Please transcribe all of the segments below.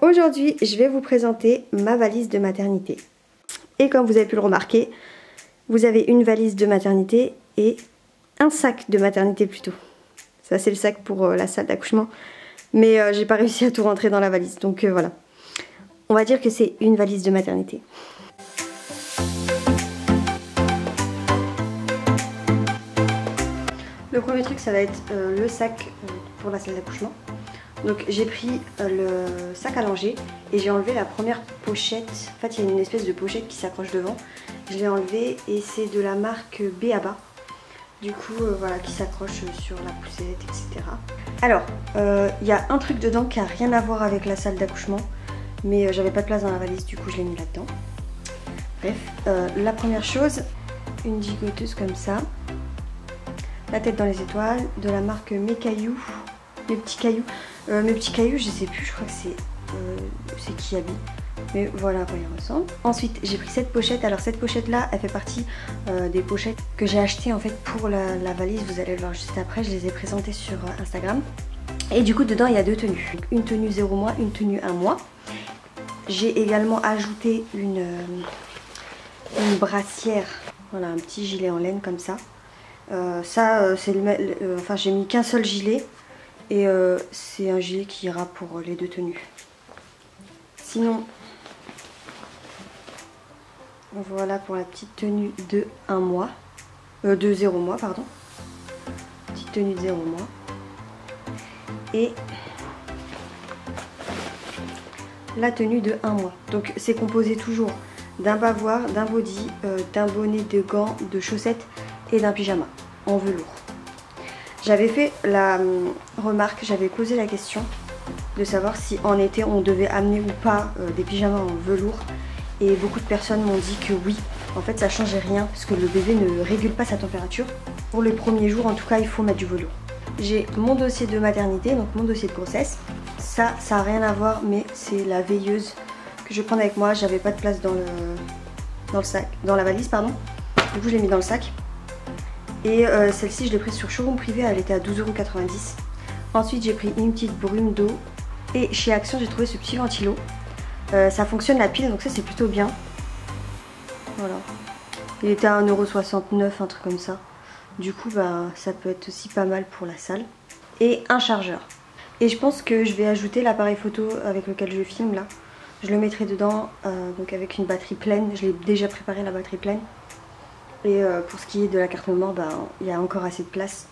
Aujourd'hui, je vais vous présenter ma valise de maternité. Et comme vous avez pu le remarquer, vous avez une valise de maternité et un sac de maternité plutôt. Ça c'est le sac pour la salle d'accouchement, mais j'ai pas réussi à tout rentrer dans la valise, donc voilà. On va dire que c'est une valise de maternité. Le premier truc, ça va être le sac pour la salle d'accouchement. Donc j'ai pris le sac à langer et j'ai enlevé la première pochette. En fait, il y a une espèce de pochette qui s'accroche devant. Je l'ai enlevée et c'est de la marque B.A.B.A. Du coup, voilà, qui s'accroche sur la poussette, etc. Alors, il y a un truc dedans qui a rien à voir avec la salle d'accouchement, mais j'avais pas de place dans la valise, du coup je l'ai mis là-dedans. Bref, la première chose, une gigoteuse comme ça. La tête dans les étoiles, de la marque Mes Cailloux, Mes Petits Cailloux. Mes Petits Cailloux, je sais plus, je crois que c'est Kiabi. Mais voilà à quoi il ressemble. Ensuite, j'ai pris cette pochette. Alors cette pochette-là, elle fait partie des pochettes que j'ai achetées en fait pour la valise. Vous allez le voir juste après, je les ai présentées sur Instagram. Et du coup, dedans, il y a deux tenues. Donc, une tenue 0 mois, une tenue 1 mois. J'ai également ajouté une brassière, voilà, un petit gilet en laine comme ça. C'est enfin j'ai mis qu'un seul gilet et c'est un gilet qui ira pour les deux tenues. Sinon voilà pour la petite tenue de 1 mois, de 0 mois pardon, petite tenue de 0 mois. Et la tenue de 1 mois. Donc c'est composé toujours d'un bavoir, d'un body, d'un bonnet, de gants, de chaussettes et d'un pyjama en velours. J'avais fait la remarque, j'avais posé la question de savoir si en été on devait amener ou pas des pyjamas en velours, et beaucoup de personnes m'ont dit que oui, en fait ça changeait rien parce que le bébé ne régule pas sa température. Pour les premiers jours en tout cas il faut mettre du velours. J'ai mon dossier de maternité, donc mon dossier de grossesse. Ça n'a rien à voir, mais c'est la veilleuse que je vais prendre avec moi. J'avais pas de place dans le sac, dans la valise pardon. Du coup je l'ai mis dans le sac. Et celle-ci je l'ai prise sur Showroom Privé, elle était à 12,90 €. Ensuite j'ai pris une petite brume d'eau. Et chez Action j'ai trouvé ce petit ventilo. Ça fonctionne la pile, donc ça c'est plutôt bien. Voilà. Il était à 1,69 €, un truc comme ça. Du coup bah, ça peut être aussi pas mal pour la salle. Et un chargeur. Et je pense que je vais ajouter l'appareil photo avec lequel je filme là. Je le mettrai dedans donc avec une batterie pleine. Je l'ai déjà préparé la batterie pleine. Et pour ce qui est de la carte mémoire, bah, il y a encore assez de place.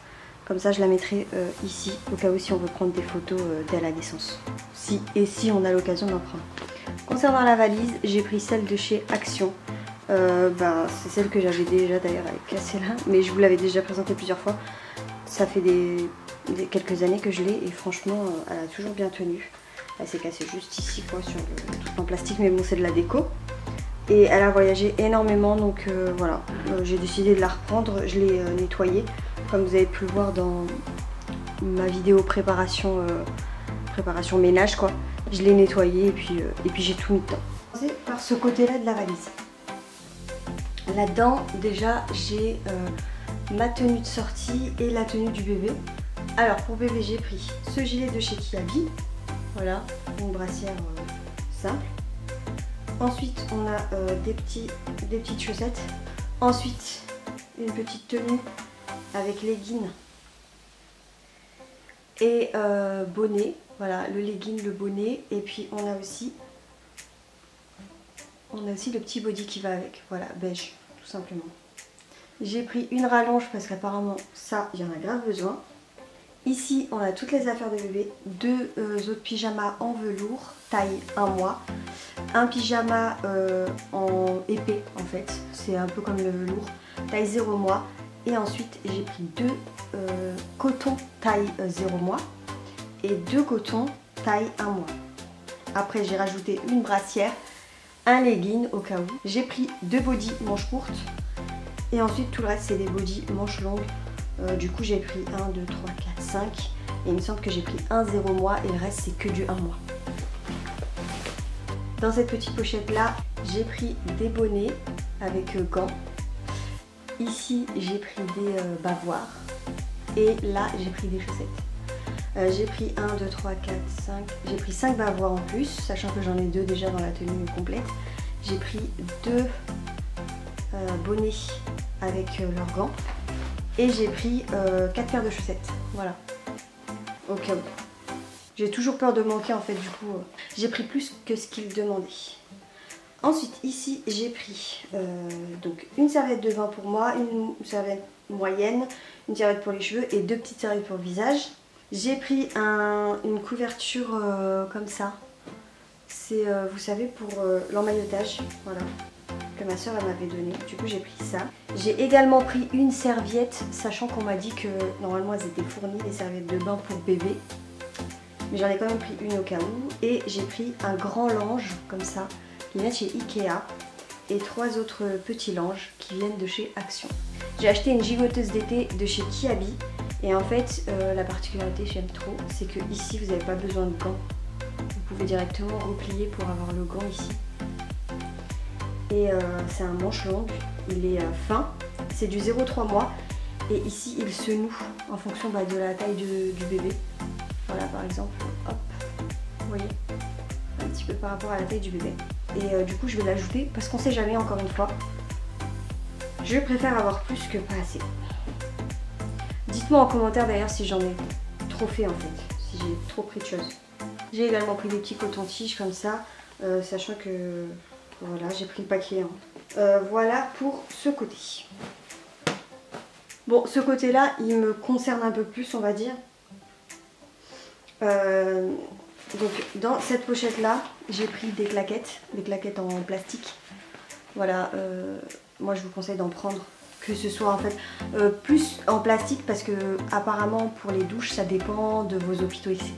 Comme ça je la mettrai ici au cas où si on veut prendre des photos dès la naissance. Si on a l'occasion d'en prendre. Concernant la valise, j'ai pris celle de chez Action. Ben, c'est celle que j'avais déjà d'ailleurs avec cassé là, mais je vous l'avais déjà présentée plusieurs fois. Ça fait quelques années que je l'ai et franchement elle a toujours bien tenu. Elle s'est cassée juste ici quoi, sur le truc en plastique, mais bon c'est de la déco. Et elle a voyagé énormément, donc voilà, j'ai décidé de la reprendre. Je l'ai nettoyée, comme vous avez pu le voir dans ma vidéo préparation ménage quoi. Je l'ai nettoyée et puis j'ai tout mis dedans. C'est par ce côté-là de la valise. Là-dedans, déjà, j'ai ma tenue de sortie et la tenue du bébé. Alors, pour bébé, j'ai pris ce gilet de chez Kiabi. Voilà, une brassière simple. Ensuite, on a des petites chaussettes. Ensuite, une petite tenue avec legging et bonnet. Voilà, le legging, le bonnet. Et puis, on a aussi le petit body qui va avec. Voilà, beige, tout simplement. J'ai pris une rallonge parce qu'apparemment, ça, il y en a grave besoin. Ici, on a toutes les affaires de bébé. Deux autres pyjamas en velours, taille 1 mois. Un pyjama en épais, en fait. C'est un peu comme le velours, taille 0 mois. Et ensuite, j'ai pris deux cotons taille 0 mois. Et deux cotons taille 1 mois. Après, j'ai rajouté une brassière, un legging au cas où. J'ai pris deux bodys manches courtes. Et ensuite, tout le reste, c'est des bodys manches longues. Du coup, j'ai pris 1, 2, 3, 4, 5. Et il me semble que j'ai pris un 0 mois et le reste, c'est que du 1 mois. Dans cette petite pochette là, j'ai pris des bonnets avec gants. Ici, j'ai pris des bavoirs. Et là, j'ai pris des chaussettes. J'ai pris 1, 2, 3, 4, 5. J'ai pris 5 bavoirs en plus, sachant que j'en ai 2 déjà dans la tenue complète. J'ai pris 2 bonnets avec leurs gants. Et j'ai pris 4 paires de chaussettes. Voilà. Au cas où. J'ai toujours peur de manquer en fait, du coup. J'ai pris plus que ce qu'ils demandaient. Ensuite, ici, j'ai pris donc une serviette de bain pour moi, une serviette moyenne, une serviette pour les cheveux et 2 petites serviettes pour le visage. J'ai pris une couverture comme ça. C'est, vous savez, pour l'emmaillotage, voilà, que ma soeur m'avait donné. Du coup, j'ai pris ça. J'ai également pris une serviette, sachant qu'on m'a dit que normalement elles étaient fournies, les serviettes de bain pour bébé. Mais j'en ai quand même pris une au cas où. Et j'ai pris un grand lange, comme ça, qui vient de chez Ikea. Et 3 autres petits langes qui viennent de chez Action. J'ai acheté une gigoteuse d'été de chez Kiabi. Et en fait, la particularité, j'aime trop, c'est que ici, vous n'avez pas besoin de gants. Vous pouvez directement replier pour avoir le gant ici. Et c'est un manche longue, il est fin. C'est du 0,3 mois. Et ici, il se noue en fonction de la taille du bébé. Voilà, par exemple, hop, vous voyez, un petit peu par rapport à la taille du bébé. Et du coup, je vais l'ajouter parce qu'on sait jamais, encore une fois. Je préfère avoir plus que pas assez. Dites-moi en commentaire d'ailleurs si j'en ai trop fait en fait, si j'ai trop pris de choses. J'ai également pris des petits cotons-tiges comme ça, sachant que voilà, j'ai pris le paquet. Hein. Voilà pour ce côté. Bon, ce côté-là, il me concerne un peu plus, on va dire. Donc dans cette pochette-là, j'ai pris des claquettes en plastique. Voilà, moi je vous conseille d'en prendre. Que ce soit en fait plus en plastique parce que apparemment pour les douches ça dépend de vos hôpitaux, etc.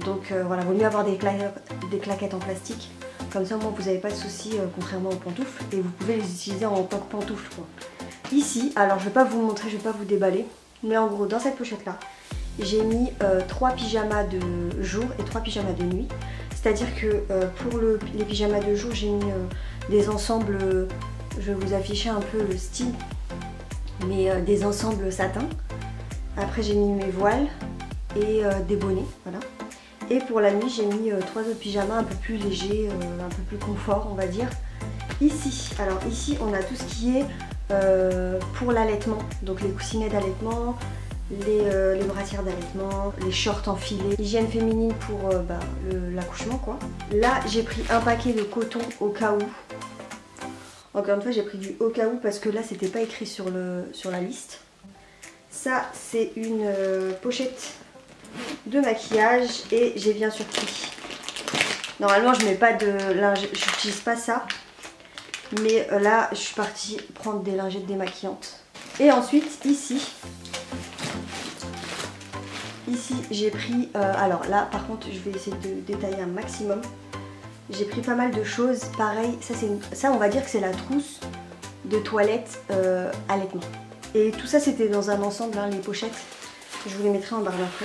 Donc voilà, vaut mieux avoir des claquettes en plastique. Comme ça au moins vous n'avez pas de soucis contrairement aux pantoufles. Et vous pouvez les utiliser en tant que pantoufles quoi. Ici, alors je vais pas vous montrer, je vais pas vous déballer. Mais en gros dans cette pochette là, j'ai mis 3 pyjamas de jour et 3 pyjamas de nuit. C'est-à-dire que pour les pyjamas de jour j'ai mis des ensembles... Je vais vous afficher un peu le style, mais des ensembles satin. Après j'ai mis mes voiles et des bonnets, voilà. Et pour la nuit j'ai mis 3 autres pyjamas un peu plus légers, un peu plus confort on va dire. Ici, alors ici on a tout ce qui est pour l'allaitement, donc les coussinets d'allaitement, les brassières d'allaitement, les shorts enfilés, l'hygiène féminine pour l'accouchement quoi. Là j'ai pris un paquet de coton au cas où. Encore une fois, j'ai pris du au cas où parce que là, c'était pas écrit sur la liste. Ça, c'est une pochette de maquillage et j'ai bien sûr pris. Normalement, je mets pas de lingettes, j'utilise pas ça. Mais là, je suis partie prendre des lingettes démaquillantes. Et ensuite, ici, j'ai pris... alors là, par contre, je vais essayer de détailler un maximum. J'ai pris pas mal de choses, pareil, ça on va dire que c'est la trousse de toilette allaitement. Et tout ça c'était dans un ensemble, hein, les pochettes, je vous les mettrai en barre d'infos.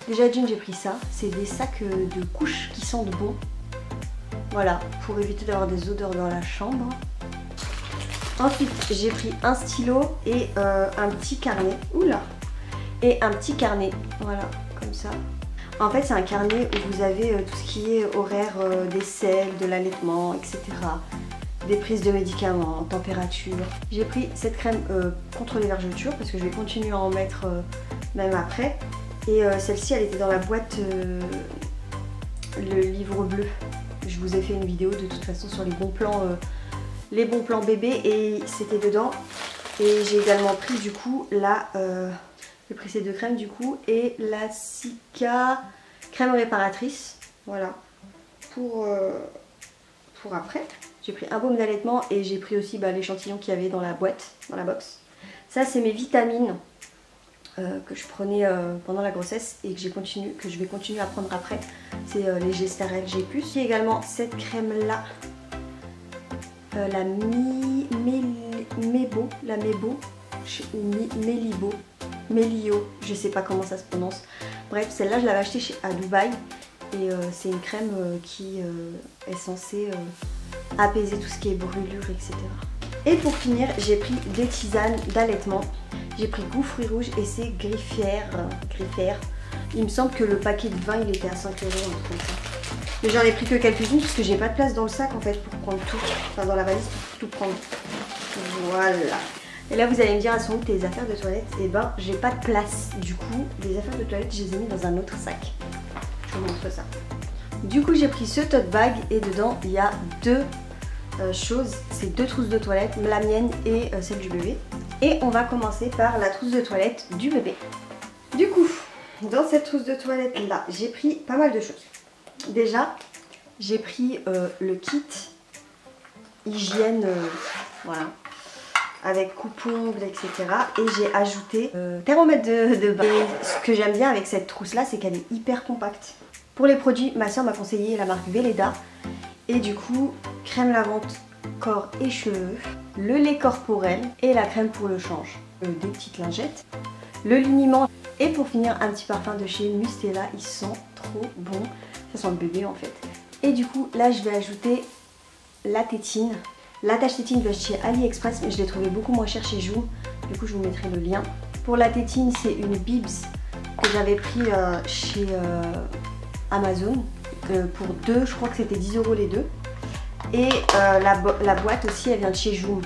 Déjà d'une j'ai pris ça, c'est des sacs de couches qui sentent bon. Voilà, pour éviter d'avoir des odeurs dans la chambre. Ensuite j'ai pris un stylo et un petit carnet, oula, et un petit carnet, voilà, comme ça. En fait, c'est un carnet où vous avez tout ce qui est horaire des selles, de l'allaitement, etc. Des prises de médicaments, température. J'ai pris cette crème contre les vergetures parce que je vais continuer à en mettre même après. Et celle-ci, elle était dans la boîte, le livre bleu. Je vous ai fait une vidéo de toute façon sur les bons plans bébés et c'était dedans. Et j'ai également pris du coup j'ai pris ces 2 crèmes du coup et la Cica crème réparatrice, voilà, pour après. J'ai pris un baume d'allaitement et j'ai pris aussi l'échantillon qu'il y avait dans la boîte, dans la box. Ça c'est mes vitamines que je prenais pendant la grossesse et que je vais continuer à prendre après. C'est les Gestarel G+. J'ai également cette crème là, la Melio, je sais pas comment ça se prononce. Bref, celle-là je l'avais achetée à Dubaï et c'est une crème qui est censée apaiser tout ce qui est brûlure, etc. Et pour finir, j'ai pris des tisanes d'allaitement. J'ai pris goût fruits rouges et c'est Griffière. Il me semble que le paquet de 20 il était à 5 €, un truc comme ça. Mais j'en ai pris que quelques-unes parce que j'ai pas de place dans le sac en fait pour prendre tout. Enfin dans la valise pour tout prendre. Voilà. Et là vous allez me dire, elles sont où tes affaires de toilette? Et ben j'ai pas de place. Du coup les affaires de toilette je les ai mis dans un autre sac. Je vous montre ça. Du coup j'ai pris ce tote bag et dedans il y a deux choses. C'est deux trousses de toilette, la mienne et celle du bébé. Et on va commencer par la trousse de toilette du bébé. Du coup dans cette trousse de toilette là j'ai pris pas mal de choses. Déjà j'ai pris le kit hygiène, voilà, avec coupe-ongles, etc. Et j'ai ajouté thermomètre de bain. Et ce que j'aime bien avec cette trousse là, c'est qu'elle est hyper compacte. Pour les produits, ma soeur m'a conseillé la marque Velleda. Et du coup, crème lavante corps et cheveux, le lait corporel et la crème pour le change. Des petites lingettes, le liniment et pour finir un petit parfum de chez Mustela. Ils sont trop bons. Ça sent le bébé en fait. Et du coup, là je vais ajouter la tétine. L'attache tétine de chez AliExpress, mais je l'ai trouvé beaucoup moins cher chez Joom. Du coup, je vous mettrai le lien. Pour la tétine, c'est une Bibs que j'avais pris chez Amazon. Pour deux, je crois que c'était 10 € les deux. Et la boîte aussi, elle vient de chez Joom.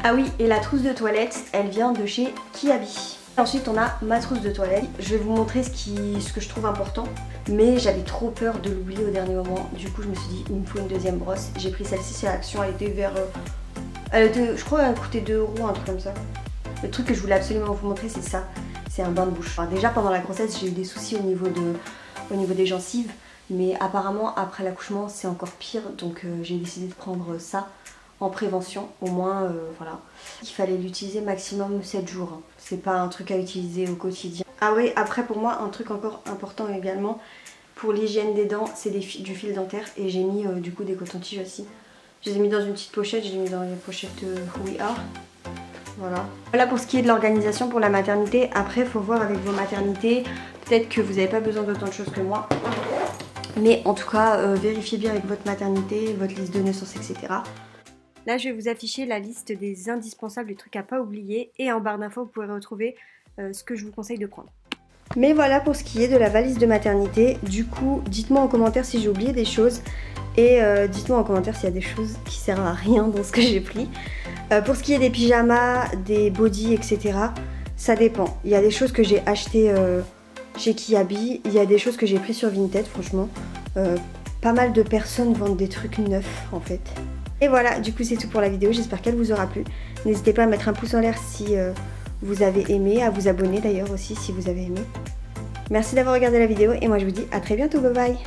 Ah oui, et la trousse de toilette, elle vient de chez Kiabi. Ensuite, on a ma trousse de toilette. Je vais vous montrer ce que je trouve important. Mais j'avais trop peur de l'oublier au dernier moment. Du coup, je me suis dit, il me faut une deuxième brosse. J'ai pris celle-ci, c'est Action. Elle était vers... je crois qu'elle coûtait 2 €, un truc comme ça. Le truc que je voulais absolument vous montrer, c'est ça. C'est un bain de bouche. Enfin, déjà, pendant la grossesse, j'ai eu des soucis au niveau des gencives. Mais apparemment, après l'accouchement, c'est encore pire. Donc, j'ai décidé de prendre ça en prévention. Au moins, voilà. Il fallait l'utiliser maximum 7 jours. Hein. C'est pas un truc à utiliser au quotidien. Ah oui, après pour moi, un truc encore important également, pour l'hygiène des dents, c'est du fil dentaire. Et j'ai mis du coup des cotons-tiges aussi. Je les ai mis dans une petite pochette, je les ai mis dans les pochettes We Are. Voilà. Voilà pour ce qui est de l'organisation pour la maternité. Après, il faut voir avec vos maternités. Peut-être que vous n'avez pas besoin d'autant de choses que moi. Mais en tout cas, vérifiez bien avec votre maternité, votre liste de naissance, etc. Là, je vais vous afficher la liste des indispensables, des trucs à pas oublier. Et en barre d'infos, vous pourrez retrouver ce que je vous conseille de prendre. Mais voilà pour ce qui est de la valise de maternité. Du coup, dites-moi en commentaire si j'ai oublié des choses. Et dites-moi en commentaire s'il y a des choses qui servent à rien dans ce que j'ai pris. Pour ce qui est des pyjamas, des bodys, etc. Ça dépend. Il y a des choses que j'ai achetées chez Kiabi. Il y a des choses que j'ai prises sur Vinted, franchement. Pas mal de personnes vendent des trucs neufs en fait. Et voilà, du coup c'est tout pour la vidéo. J'espère qu'elle vous aura plu. N'hésitez pas à mettre un pouce en l'air si vous avez aimé, à vous abonner d'ailleurs aussi si vous avez aimé. Merci d'avoir regardé la vidéo et moi je vous dis à très bientôt, bye bye.